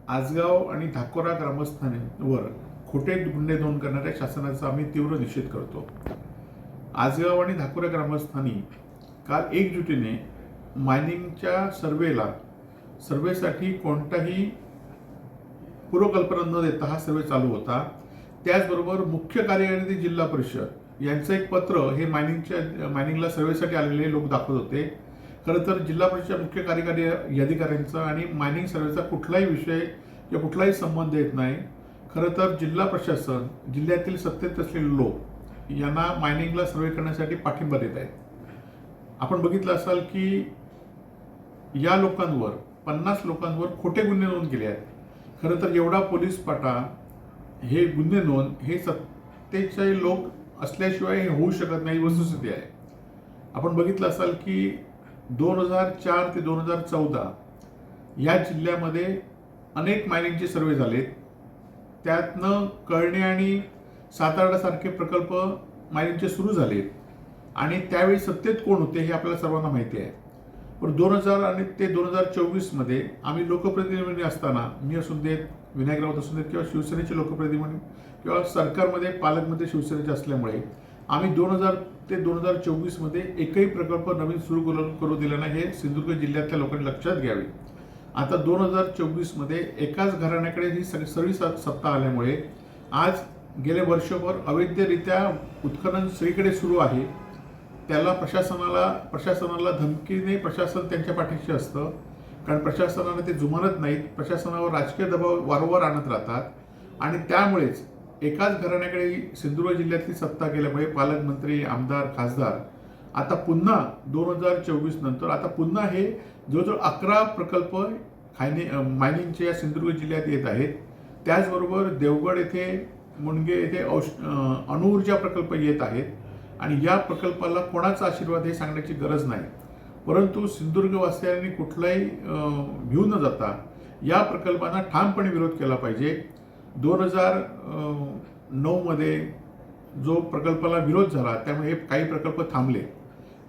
आजगाव आणि धाकोरा ग्रामस्थांवर खोटे गुन्हे नोंद करणाऱ्या शासनाचा आम्ही तीव्र निषेध करतो। आजगाव आणि धाकोरा ग्रामस्थांनी काल एकजुटीने मायनिंगच्या सर्वेसाठी कोणताही पूर्वकल्पना न देता हा सर्वे चालू होता। त्याचबरोबर मुख्य कार्यकारी जिल्हा परिषद यांचं एक पत्र हे मायनिंगला सर्वेसाठी आलेले लोक दाखवत होते। खरं तर जिल्हा परिषद मुख्य कार्यकारी अधिकाऱ्यांचा आणि मायनिंग सर्वेचा कुठलाही विषय किंवा कुठलाही संबंध येत नाही। खरं तर जिल्हा प्रशासन जिल्ह्यातील सत्तेत असलेले लोक यांना मायनिंगला सर्वे करण्यासाठी पाठिंबा देत आहेत। आपण बघितलं असाल की या लोकांवर 50 लोकांवर खोटे गुन्हे नोंद केले आहेत। खरं तर एवढा पोलीस पाटा हे गुन्हे नोंद हे सत्तेचे लोक असल्याशिवाय हे होऊ शकत नाही, वस्तुस्थिती आहे। आपण बघितलं असाल की 2004 ते 2014 या जिल्ह्यामध्ये अनेक मायनिंगचे सर्वे झालेत। त्यातनं कळणे आणि सातारा सारखे प्रकल्प मायनिंगचे सुरू झालेत आणि त्यावेळी सत्तेत कोण होते हे आपल्याला सर्वांना माहिती आहे। पण 2000 आणि ते 2024 मध्ये आम्ही लोकप्रतिनिधी असताना, मी असून देत, विनायक राऊत असून देत किंवा शिवसेनेचे लोकप्रतिनिधी किंवा सरकारमध्ये पालकमंत्री शिवसेनेचे असल्यामुळे आम्ही 2000 ते 2024 मध्ये एकही प्रकल्प नवीन सुरू करू दिला नाही, हे सिंधुदुर्ग जिल्ह्यातल्या लोकांनी लक्षात घ्यावे। आता 2024 मध्ये एकाच घराण्याकडे ही सगळी सत्ता आल्यामुळे आज गेले वर्षभर अवैधरित्या उत्खनन सगळीकडे सुरू आहे। त्याला प्रशासनाला धमकीने प्रशासन त्यांच्या पाठीशी असतं, कारण प्रशासनाने ते जुमानत नाहीत। प्रशासनावर राजकीय दबाव वारंवार आणत राहतात आणि त्यामुळेच एकाच घराण्याकडे सिंधुदुर्ग जिल्ह्यातली सत्ता गेल्यामुळे पालकमंत्री, आमदार, खासदार आता पुन्हा 2024 नंतर आता पुन्हा हे जवळजवळ 11 प्रकल्प मायनिंगचे या सिंधुदुर्ग जिल्ह्यात येत आहेत। त्याचबरोबर देवगड येथे, मुणगे येथे अणुऊर्जा प्रकल्प येत आहेत आणि या प्रकल्पाला कोणाचा आशीर्वाद हे सांगण्याची गरज नाही। परंतु सिंधुदुर्गवासियांनी कुठलाही भिवून न जाता या प्रकल्पांना ठामपणे विरोध केला पाहिजे। 2009 मध्ये जो प्रकल्पाला विरोध झाला त्यामुळे हे काही प्रकल्प थांबले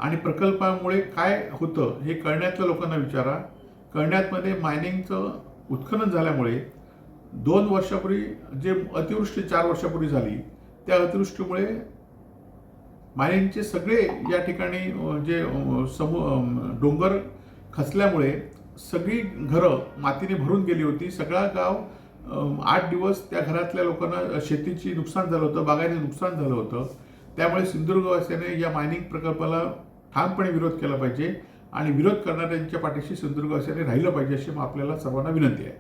आणि प्रकल्पामुळे काय होतं हे कळण्यातल्या लोकांना विचारा। कळण्यातमध्ये मायनिंगचं उत्खनन झाल्यामुळे 2 वर्षापूर्वी जे अतिवृष्टी 4 वर्षापूर्वी झाली त्या अतिवृष्टीमुळे मायनिंगचे सगळे या ठिकाणी जे डोंगर खचल्यामुळे सगळी घरं मातीने भरून गेली होती। सगळा गाव 8 दिवस त्या घरातल्या लोकांना शेतीची नुकसान झालं होतं, बागायती नुकसान झालं होतं। त्यामुळे सिंधुदुर्गवासियांनी या मायनिंग प्रकल्पाला ठामपणे विरोध केला पाहिजे आणि विरोध करणाऱ्यांच्या पाठीशी सिंधुदुर्गवासियांनी राहिलं पाहिजे अशी आपल्याला सर्वांना विनंती आहे।